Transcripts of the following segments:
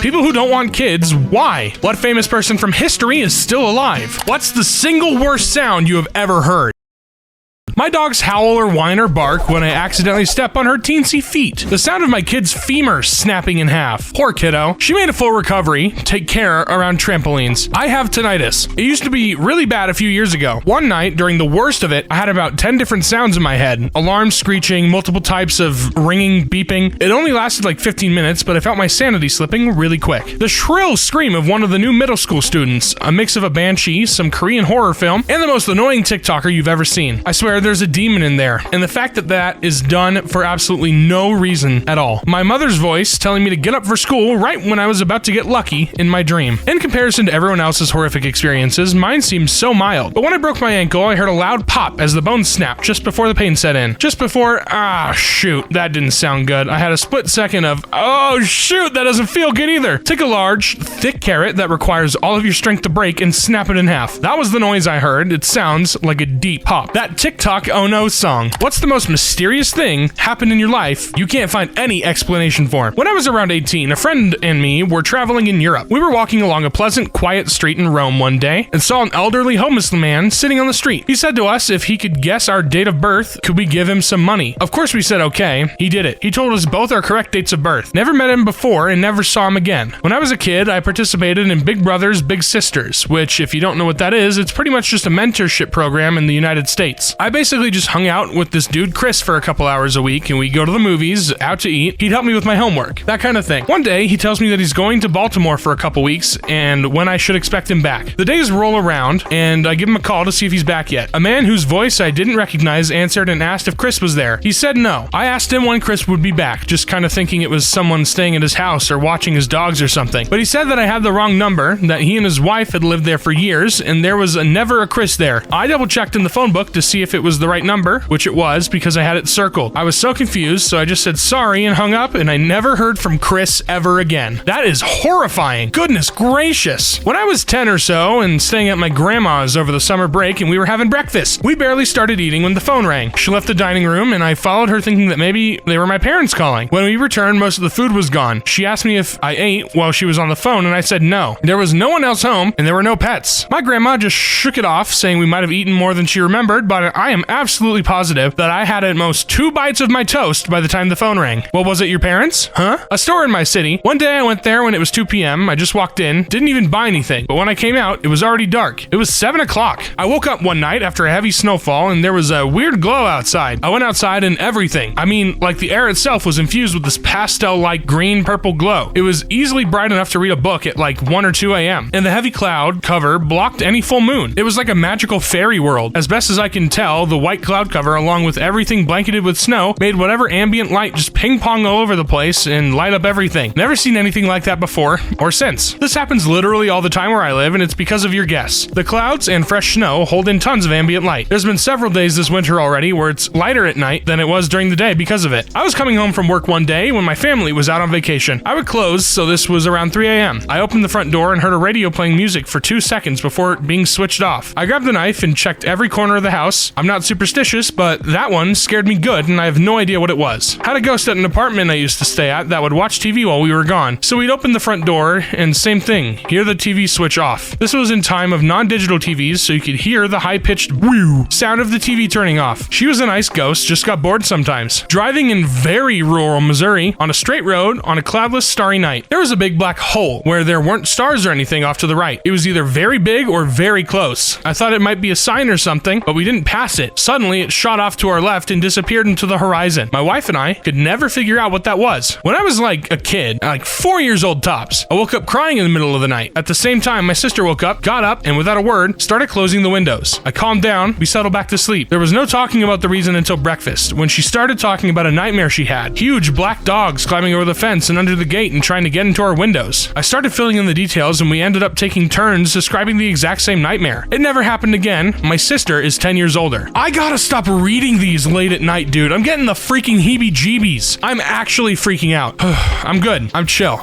People who don't want kids, why? What famous person from history is still alive? What's the single worst sound you have ever heard? My dogs howl or whine or bark when I accidentally step on her teensy feet. The sound of my kid's femur snapping in half. Poor kiddo. She made a full recovery. Take care around trampolines. I have tinnitus. It used to be really bad a few years ago. One night, during the worst of it, I had about 10 different sounds in my head. Alarms screeching, multiple types of ringing, beeping. It only lasted like 15 minutes, but I felt my sanity slipping really quick. The shrill scream of one of the new middle school students, a mix of a banshee, some Korean horror film, and the most annoying TikToker you've ever seen. I swear there's a demon in there, and the fact that that is done for absolutely no reason at all. My mother's voice telling me to get up for school right when I was about to get lucky in my dream. In comparison to everyone else's horrific experiences, mine seems so mild. But when I broke my ankle, I heard a loud pop as the bone snapped just before the pain set in. Just before, shoot, that didn't sound good. I had a split second of, oh shoot, that doesn't feel good either. Take a large, thick carrot that requires all of your strength to break and snap it in half. That was the noise I heard. It sounds like a deep pop. That TikTok oh no song. What's the most mysterious thing happened in your life you can't find any explanation for? When I was around 18, a friend and me were traveling in Europe. We were walking along a pleasant, quiet street in Rome one day and saw an elderly homeless man sitting on the street. He said to us if he could guess our date of birth, could we give him some money? Of course we said okay. He did it. He told us both our correct dates of birth. Never met him before and never saw him again. When I was a kid, I participated in Big Brothers Big Sisters, which if you don't know what that is, it's pretty much just a mentorship program in the United States. I basically just hung out with this dude Chris for a couple hours a week, and we'd go to the movies, out to eat. He'd help me with my homework, that kind of thing. One day, he tells me that he's going to Baltimore for a couple weeks, and when I should expect him back. The days roll around, and I give him a call to see if he's back yet. A man whose voice I didn't recognize answered and asked if Chris was there. He said no. I asked him when Chris would be back, just kind of thinking it was someone staying at his house or watching his dogs or something. But he said that I had the wrong number, that he and his wife had lived there for years, and there was never a Chris there. I double-checked in the phone book to see if it was the right number, which it was because I had it circled. I was so confused, so I just said sorry and hung up, and I never heard from Chris ever again. That is horrifying. Goodness gracious. When I was 10 or so and staying at my grandma's over the summer break and we were having breakfast, we barely started eating when the phone rang. She left the dining room and I followed her thinking that maybe they were my parents calling. When we returned, most of the food was gone. She asked me if I ate while she was on the phone and I said no. There was no one else home and there were no pets. My grandma just shook it off, saying we might have eaten more than she remembered, but I am absolutely positive that I had at most 2 bites of my toast by the time the phone rang. Well, was it your parents? Huh? A store in my city. One day I went there when it was 2 p.m. I just walked in, didn't even buy anything, but when I came out, it was already dark. It was 7 o'clock. I woke up one night after a heavy snowfall and there was a weird glow outside. I went outside and everything, like the air itself was infused with this pastel-like green-purple glow. It was easily bright enough to read a book at like 1 or 2 a.m. and the heavy cloud cover blocked any full moon. It was like a magical fairy world. As best as I can tell, the white cloud cover along with everything blanketed with snow made whatever ambient light just ping-pong all over the place and light up everything. Never seen anything like that before or since. This happens literally all the time where I live, and it's because of your guess. The clouds and fresh snow hold in tons of ambient light. There's been several days this winter already where it's lighter at night than it was during the day because of it. I was coming home from work one day when my family was out on vacation. I would close, so this was around 3 a.m. I opened the front door and heard a radio playing music for 2 seconds before it being switched off. I grabbed the knife and checked every corner of the house. I'm not superstitious, but that one scared me good and I have no idea what it was. Had a ghost at an apartment I used to stay at that would watch TV while we were gone. So we'd open the front door and same thing, hear the TV switch off. This was in time of non-digital TVs, so you could hear the high-pitched whew sound of the TV turning off. She was a nice ghost, just got bored sometimes. Driving in very rural Missouri on a straight road on a cloudless starry night. There was a big black hole where there weren't stars or anything off to the right. It was either very big or very close. I thought it might be a sign or something, but we didn't pass it. Suddenly it shot off to our left and disappeared into the horizon. My wife and I could never figure out what that was. When I was like a kid, like 4 years old tops, I woke up crying in the middle of the night. At the same time, my sister woke up, got up, and without a word, started closing the windows. I calmed down, we settled back to sleep. There was no talking about the reason until breakfast, when she started talking about a nightmare she had. Huge black dogs climbing over the fence and under the gate and trying to get into our windows. I started filling in the details and we ended up taking turns describing the exact same nightmare. It never happened again. My sister is 10 years older. I gotta stop reading these late at night, dude. I'm getting the freaking heebie-jeebies. I'm actually freaking out. I'm good. I'm chill.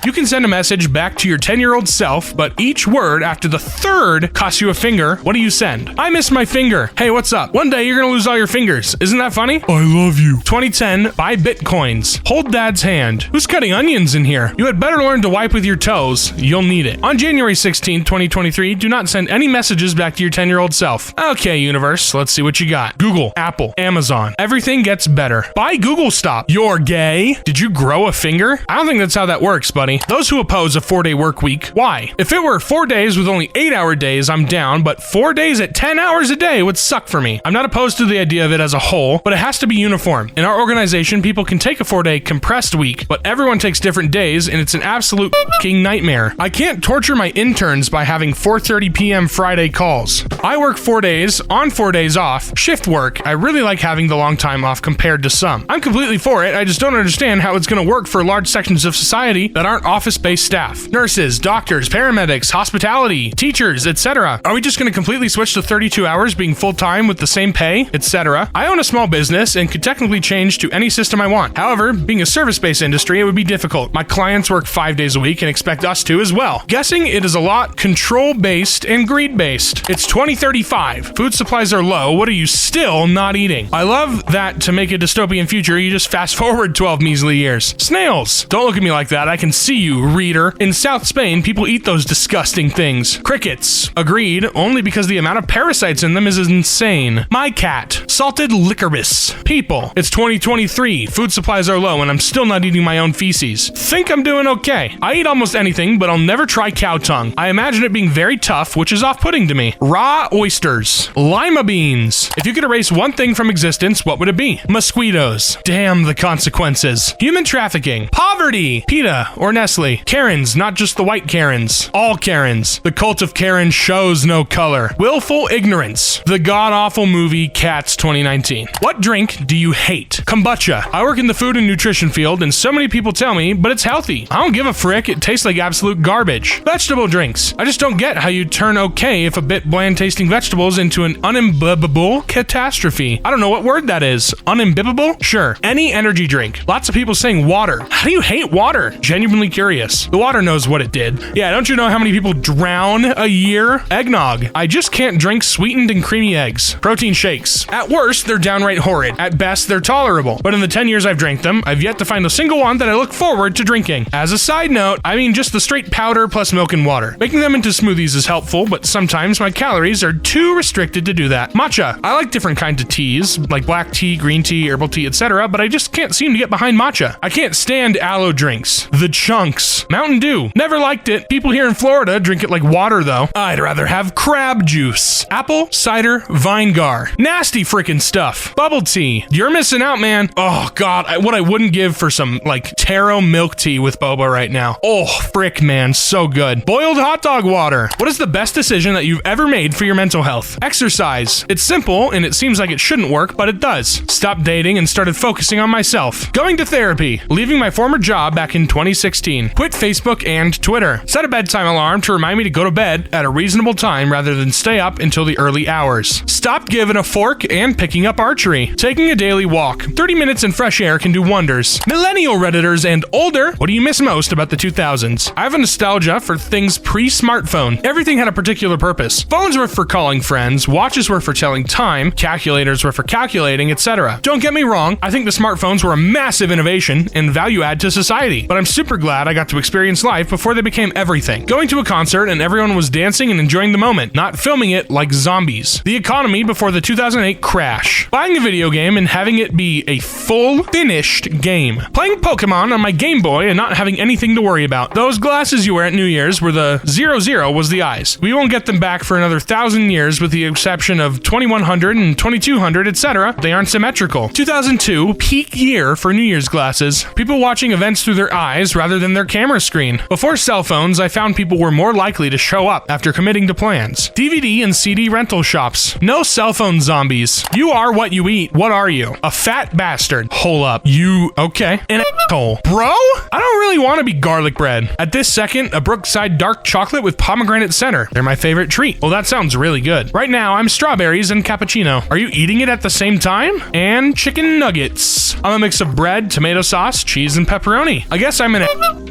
You can send a message back to your 10-year-old self, but each word after the third costs you a finger. What do you send? I miss my finger. Hey, what's up? One day you're gonna lose all your fingers. Isn't that funny? I love you. 2010, buy bitcoins. Hold dad's hand. Who's cutting onions in here? You had better learn to wipe with your toes. You'll need it. On January 16, 2023, do not send any messages back to your 10-year-old self. Okay, universe, let's see what you got. Google, Apple, Amazon. Everything gets better. Buy Google Stop. You're gay? Did you grow a finger? I don't think that's how that works, buddy. Those who oppose a 4-day work week, why? If it were 4 days with only 8-hour days, I'm down, but 4 days at 10 hours a day would suck for me. I'm not opposed to the idea of it as a whole, but it has to be uniform. In our organization, people can take a 4-day compressed week, but everyone takes different days, and it's an absolute f***ing nightmare. I can't torture my interns by having 4:30 p.m. Friday calls. I work 4 days, on 4 days off, shift work. I really like having the long time off compared to some. I'm completely for it, I just don't understand how it's gonna work for large sections of society that aren't office-based staff. Nurses, doctors, paramedics, hospitality, teachers, etc. Are we just gonna completely switch to 32 hours being full-time with the same pay, etc.? I own a small business and could technically change to any system I want. However, being a service-based industry, it would be difficult. My clients work 5 days a week and expect us to as well. Guessing it is a lot control-based and greed-based. It's 2035. Food supplies are low. What are you still not eating? I love that to make a dystopian future, you just fast forward 12 measly years. Snails. Don't look at me like that. I can see you, reader. In South Spain, people eat those disgusting things. Crickets. Agreed, only because the amount of parasites in them is insane. My cat. Salted licorice. People. It's 2023. Food supplies are low and I'm still not eating my own feces. Think I'm doing okay. I eat almost anything, but I'll never try cow tongue. I imagine it being very tough, which is off-putting to me. Raw oysters. Lima beans. If you could erase one thing from existence, what would it be? Mosquitoes. Damn the consequences. Human trafficking. Poverty. PETA or Nestle. Karens, not just the white Karens. All Karens. The cult of Karen shows no color. Willful ignorance. The god-awful movie Cats 2019. What drink do you hate? Kombucha. I work in the food and nutrition field and so many people tell me, but it's healthy. I don't give a frick, it tastes like absolute garbage. Vegetable drinks. I just don't get how you turn okay if a bit bland tasting vegetables into an unimbibable catastrophe. I don't know what word that is. Unimbibable? Sure. Any energy drink. Lots of people saying water. How do you hate water? Genuinely curious. The water knows what it did. Yeah, don't you know how many people drown a year? Eggnog. I just can't drink sweetened and creamy eggs. Protein shakes. At worst, they're downright horrid. At best, they're tolerable. But in the 10 years I've drank them, I've yet to find a single one that I look forward to drinking. As a side note, I mean just the straight powder plus milk and water. Making them into smoothies is helpful, but sometimes my calories are too restricted to do that. Matcha. I like different kinds of teas, like black tea, green tea, herbal tea, etc., but I just can't seem to get behind matcha. I can't stand aloe drinks. The chunks. Mountain Dew. Never liked it. People here in Florida drink it like water, though. I'd rather have crab juice. Apple cider vinegar. Nasty freaking stuff. Bubble tea. You're missing out, man. Oh, God. What I wouldn't give for some, like, taro milk tea with boba right now. Oh, frick, man. So good. Boiled hot dog water. What is the best decision that you've ever made for your mental health? Exercise. It's simple, and it seems like it shouldn't work, but it does. Stopped dating and started focusing on myself. Going to therapy. Leaving my former job back in 2016. Quit Facebook and Twitter. Set a bedtime alarm to remind me to go to bed at a reasonable time rather than stay up until the early hours. Stop giving a fork and picking up archery. Taking a daily walk. 30 minutes in fresh air can do wonders. Millennial Redditors and older, what do you miss most about the 2000s? I have a nostalgia for things pre-smartphone. Everything had a particular purpose. Phones were for calling friends, watches were for telling time, calculators were for calculating, etc. Don't get me wrong, I think the smartphones were a massive innovation and value add to society, but I'm super glad I got to experience life before they became everything. Going to a concert and everyone was dancing and enjoying the moment, not filming it like zombies. The economy before the 2008 crash. Buying a video game and having it be a full, finished game. Playing Pokemon on my Game Boy and not having anything to worry about. Those glasses you wear at New Year's where the 00 was the eyes. We won't get them back for another 1,000 years with the exception of 2100 and 2200, etc. They aren't symmetrical. 2002, peak year for New Year's glasses. People watching events through their eyes rather than their camera screen. Before cell phones, I found people were more likely to show up after committing to plans. DVD and CD rental shops. No cell phone zombies. You are what you eat. What are you? A fat bastard. Hole up. You, okay. An asshole. Bro? I don't really want to be garlic bread. At this second, a Brookside dark chocolate with pomegranate center. They're my favorite treat. Well, that sounds really good. Right now, I'm strawberries raisin cappuccino. Are you eating it at the same time? And chicken nuggets. I'm a mix of bread, tomato sauce, cheese, and pepperoni. I guess I'm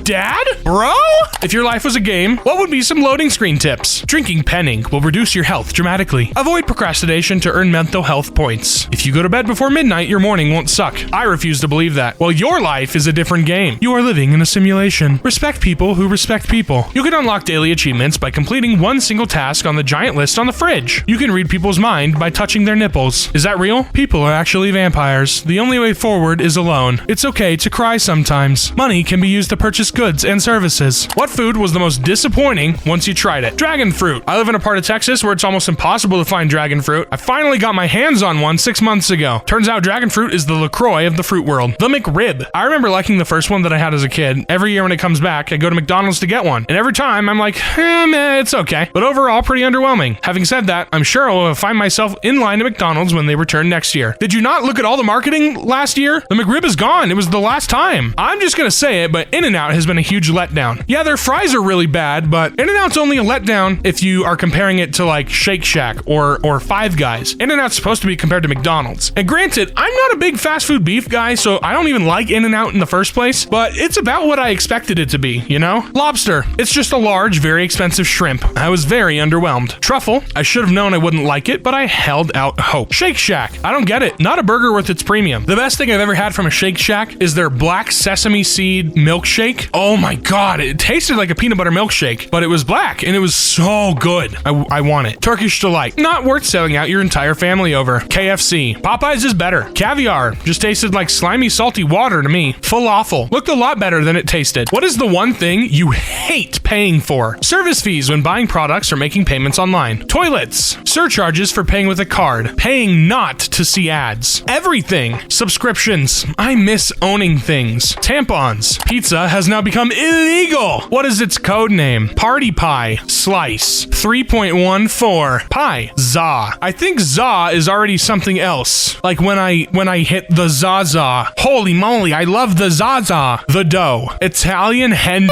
Dad? Bro? If your life was a game, what would be some loading screen tips? Drinking pen ink will reduce your health dramatically. Avoid procrastination to earn mental health points. If you go to bed before midnight, your morning won't suck. I refuse to believe that. Well, your life is a different game. You are living in a simulation. Respect people who respect people. You can unlock daily achievements by completing one single task on the giant list on the fridge. You can read people's mind by touching their nipples. Is that real? People are actually vampires. The only way forward is alone. It's okay to cry sometimes. Money can be used to purchase goods and services. What food was the most disappointing once you tried it? Dragon fruit. I live in a part of Texas where it's almost impossible to find dragon fruit. I finally got my hands on one 6 months ago. Turns out dragon fruit is the LaCroix of the fruit world. The McRib. I remember liking the first one that I had as a kid. Every year when it comes back, I go to McDonald's to get one. And every time I'm like, it's okay. But overall, pretty underwhelming. Having said that, I'm sure I will find myself in line at McDonald's when they return next year. Did you not look at all the marketing last year? The McRib is gone. It was the last time. I'm just gonna say it, but In-N-Out has been a huge letdown. Yeah, their fries are really bad, but In-N-Out's only a letdown if you are comparing it to like Shake Shack or Five Guys. In-N-Out's supposed to be compared to McDonald's. And granted, I'm not a big fast food beef guy, so I don't even like In-N-Out in the first place, but it's about what I expected it to be, you know? Lobster. It's just a large, very expensive shrimp. I was very underwhelmed. Truffle. I should have known I wouldn't like it, but I held out hope. Shake Shack. I don't get it. Not a burger worth its premium. The best thing I've ever had from a Shake Shack is their black sesame seed milkshake. Oh my god, it tasted like a peanut butter milkshake, but it was black and it was so good. I want it. Turkish Delight. Not worth selling out your entire family over. KFC. Popeyes is better. Caviar. Just tasted like slimy, salty water to me. Falafel. Looked a lot better than it tasted. What is the one thing you hate paying for? Service fees when buying products or making payments online. Toilets. Surcharges for paying with a card. Paying not to see ads. Everything. Subscriptions. I miss owning things. Tampons. Pizza has now become illegal. What is its code name? Party Pie. Slice. 3.14. Pie. Za. I think za is already something else. Like when I hit the Zaza. Holy moly, I love the Zaza. The dough. Italian hen...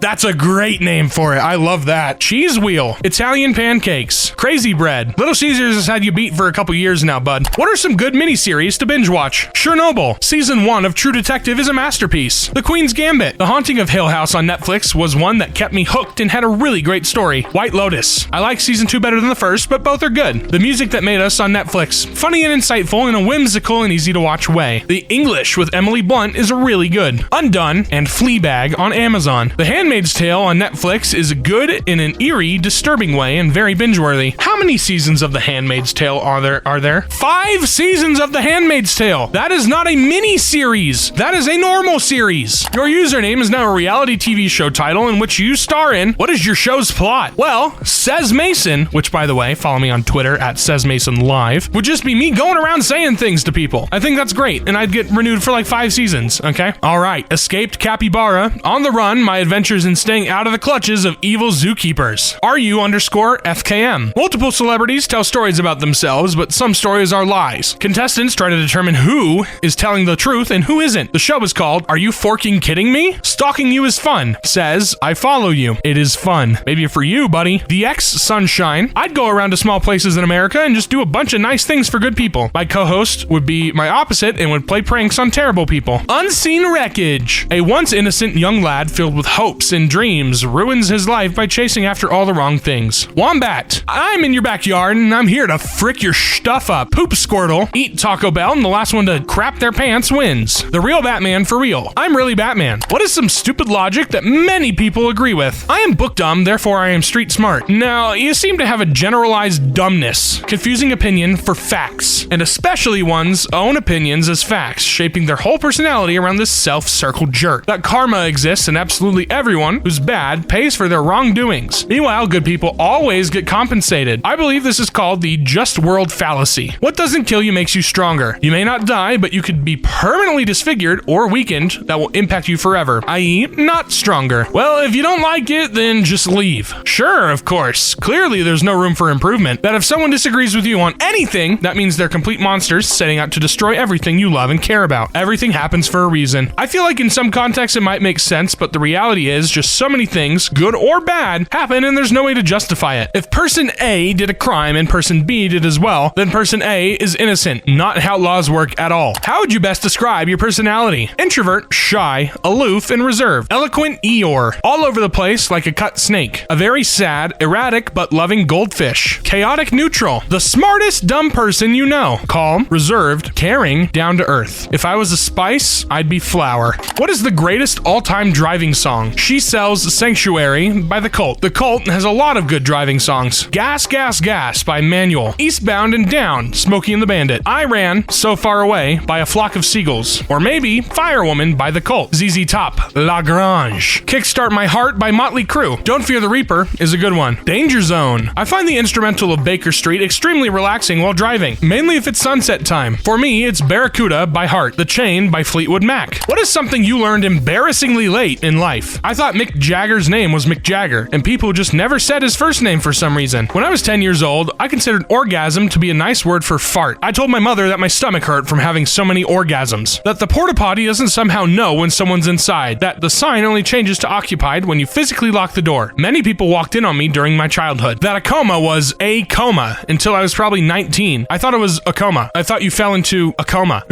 That's a great name for it. I love that. Cheese wheel. Italian pancakes. Crazy bread. Little Caesars has had you beat for a couple years now, bud. What are some good miniseries to binge watch? Chernobyl. Season 1 of True Detective is a masterpiece. The Queen's Gambit. The Haunting of Hill House on Netflix was one that kept me hooked and had a really great story. White Lotus. I like season 2 better than the first, but both are good. The Music That Made Us on Netflix. Funny and insightful in a whimsical and easy to watch way. The English with Emily Blunt is really good. Undone and Fleabag on Amazon. The Handmaid's Tale on Netflix is good in an eerie, disturbing way and very binge-worthy. How many seasons of The Handmaid's Tale are there? 5 seasons of The Handmaid's Tale! That is not a mini-series! That is a normal series! Your username is now a reality TV show title in which you star in. What is your show's plot? Well, Says Mason, which by the way, follow me on Twitter at SaysMasonLive, would just be me going around saying things to people. I think that's great, and I'd get renewed for like 5 seasons, okay? Alright, Escaped Capybara, On the Run, My Adventures in Staying Out of the Clutches of Evil Zookeepers. RU_FKM. Multiple celebrities tell stories about themselves, but some stories are lies. Contestants try to determine who is telling the truth and who isn't. The show is called Are You Forking Kidding Me? Stalking You is Fun. Says, I follow you. It is fun. Maybe for you, buddy. The X Sunshine. I'd go around to small places in America and just do a bunch of nice things for good people. My co-host would be my opposite and would play pranks on terrible people. Unseen Wreckage. A once innocent young lad filled with hopes and dreams ruins his life by chasing after all the wrong things. Wombat. I'm in your backyard and I'm here to frick your stuff up. Poop Squirtle. Eat Taco Bell and the last one to crap their pants wins. The real Batman for real. I'm really Batman. What is some stupid logic that many people agree with? I am book dumb, therefore I am street smart. Now, you seem to have a generalized dumbness, confusing opinion for facts, and especially one's own opinions as facts, shaping their whole personality around this self-circled jerk. That karma exists and absolutely everyone who's bad pays for their wrongdoings. Meanwhile, good people always get compensated. I believe this is called the just world fallacy. What doesn't kill you makes you stronger. You may not die, but you could be permanently disfigured or weakened that will impact you forever, i.e. not stronger. Well, if you don't like it, then just leave. Sure, of course. Clearly, there's no room for improvement. That if someone disagrees with you on anything, that means they're complete monsters setting out to destroy everything you love and care about. Everything happens for a reason. I feel like in some contexts it might make sense, but the reality is sometimes just so many things, good or bad, happen and there's no way to justify it. If person A did a crime and person B did as well, then person A is innocent, not how laws work at all. How would you best describe your personality? Introvert, shy, aloof, and reserved. Eloquent Eeyore. All over the place like a cut snake. A very sad, erratic, but loving goldfish. Chaotic neutral. The smartest dumb person you know. Calm, reserved, caring, down to earth. If I was a spice, I'd be flour. What is the greatest all-time driving song? She Sells Sanctuary by The Cult. The Cult has a lot of good driving songs. Gas, Gas, Gas by Manual. Eastbound and Down, Smokey and the Bandit. I Ran So Far Away by A Flock of Seagulls. Or maybe Firewoman by The Cult. ZZ Top, La Grange. Kickstart My Heart by Motley Crue. Don't Fear the Reaper is a good one. Danger Zone. I find the instrumental of Baker Street extremely relaxing while driving, mainly if it's sunset time. For me, it's Barracuda by Heart. The Chain by Fleetwood Mac. What is something you learned embarrassingly late in life? I thought Mick Jagger's name was Mick Jagger, and people just never said his first name for some reason. When I was 10 years old, I considered orgasm to be a nice word for fart. I told my mother that my stomach hurt from having so many orgasms, that the porta potty doesn't somehow know when someone's inside, that the sign only changes to occupied when you physically lock the door. Many people walked in on me during my childhood. That a coma was a coma until I was probably 19. I thought it was a coma. I thought you fell into a coma.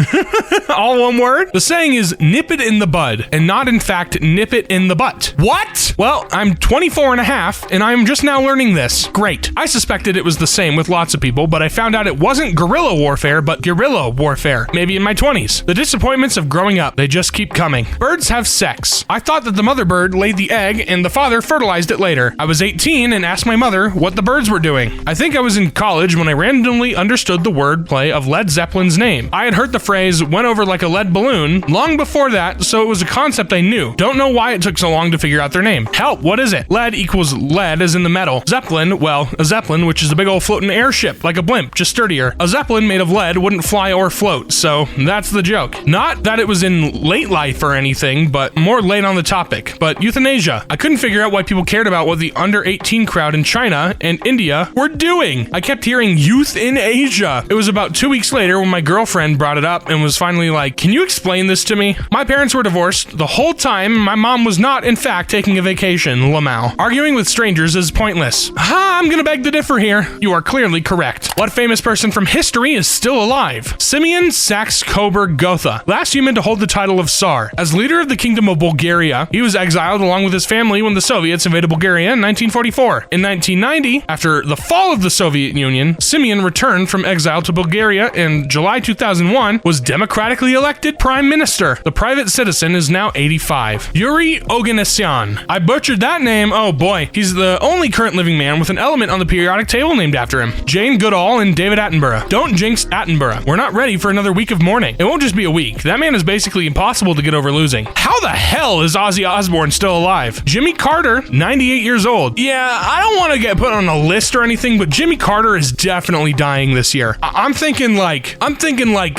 All one word? The saying is nip it in the bud, and not in fact nip it in the butt. What? Well, I'm 24 and a half, and I'm just now learning this. Great. I suspected it was the same with lots of people, but I found out it wasn't guerrilla warfare, but guerrilla warfare. Maybe in my 20s. The disappointments of growing up, they just keep coming. Birds have sex. I thought that the mother bird laid the egg, and the father fertilized it later. I was 18 and asked my mother what the birds were doing. I think I was in college when I randomly understood the wordplay of Led Zeppelin's name. I had heard the phrase, went over like a lead balloon, long before that, so it was a concept I knew. Don't know why it took so long to figure out their name. Help, what is it? Lead equals lead as in the metal. Zeppelin, well, a Zeppelin, which is a big old floating airship, like a blimp, just sturdier. A Zeppelin made of lead wouldn't fly or float, so that's the joke. Not that it was in late life or anything, but more late on the topic. But euthanasia. I couldn't figure out why people cared about what the under 18 crowd in China and India were doing. I kept hearing youth in Asia. It was about 2 weeks later when my girlfriend brought it up and was finally like, can you explain this to me? My parents were divorced the whole time. My mom was not, in fact, taking a vacation, Lamau. Arguing with strangers is pointless. I'm gonna beg to differ here. You are clearly correct. What famous person from history is still alive? Simeon Saxe-Coburg-Gotha, last human to hold the title of Tsar. As leader of the Kingdom of Bulgaria, he was exiled along with his family when the Soviets invaded Bulgaria in 1944. In 1990, after the fall of the Soviet Union, Simeon returned from exile to Bulgaria and July 2001 was democratically elected prime minister. The private citizen is now 85. Yuri Oganessian. I butchered that name. Oh boy. He's the only current living man with an element on the periodic table named after him. Jane Goodall and David Attenborough. Don't jinx Attenborough. We're not ready for another week of mourning. It won't just be a week. That man is basically impossible to get over losing. How the hell is Ozzy Osbourne still alive? Jimmy Carter, 98 years old. Yeah, I don't want to get put on a list or anything, but Jimmy Carter is definitely dying this year. I'm thinking like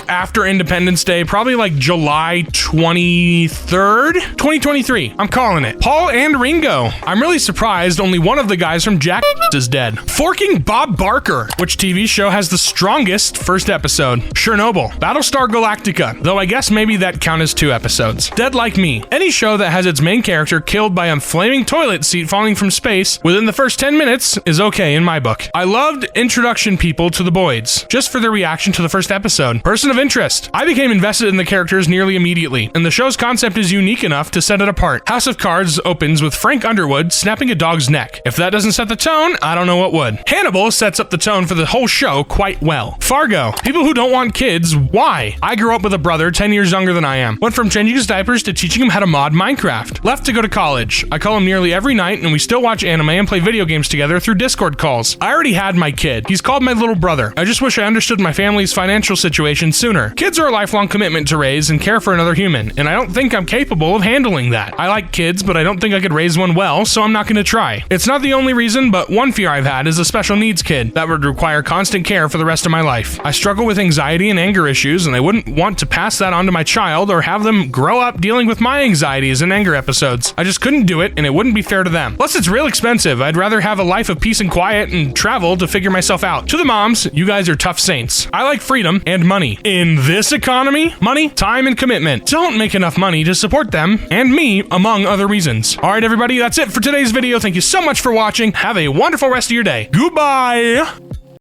after Independence Day, probably like July 23rd, 2023. I'm calling it. Paul and Ringo. I'm really surprised only one of the guys from Jack is dead. Forking Bob Barker. Which TV show has the strongest first episode? Chernobyl. Battlestar Galactica. Though I guess maybe that count as 2 episodes. Dead Like Me. Any show that has its main character killed by a flaming toilet seat falling from space within the first 10 minutes is okay in my book. I loved Introduction People to the Boyds, just for their reaction to the first episode. Person of interest. I became invested in the characters nearly immediately, and the show's concept is unique enough to set it apart. House of Cards opens with Frank Underwood snapping a dog's neck. If that doesn't set the tone, I don't know what would. Hannibal sets up the tone for the whole show quite well. Fargo. People who don't want kids, why? I grew up with a brother 10 years younger than I am. Went from changing his diapers to teaching him how to mod Minecraft. Left to go to college. I call him nearly every night and we still watch anime and play video games together through Discord calls. I already had my kid. He's called my little brother. I just wish I understood my family's financial situation sooner. Kids are a lifelong commitment to raise and care for another human, and I don't think I'm capable of handling that. I like kids, but I don't think I could raise one well, so I'm not gonna try. It's not the only reason, but one fear I've had is a special needs kid that would require constant care for the rest of my life. I struggle with anxiety and anger issues, and I wouldn't want to pass that on to my child or have them grow up dealing with my anxieties and anger episodes. I just couldn't do it, and it wouldn't be fair to them. Plus, it's real expensive. I'd rather have a life of peace and quiet and travel to figure myself out. To the moms, you guys are tough saints. I like freedom and money. In this economy, money, time, and commitment. Don't make enough money to support them and me, among other other reasons. All right, everybody, that's it for today's video. Thank you so much for watching. Have a wonderful rest of your day. Goodbye.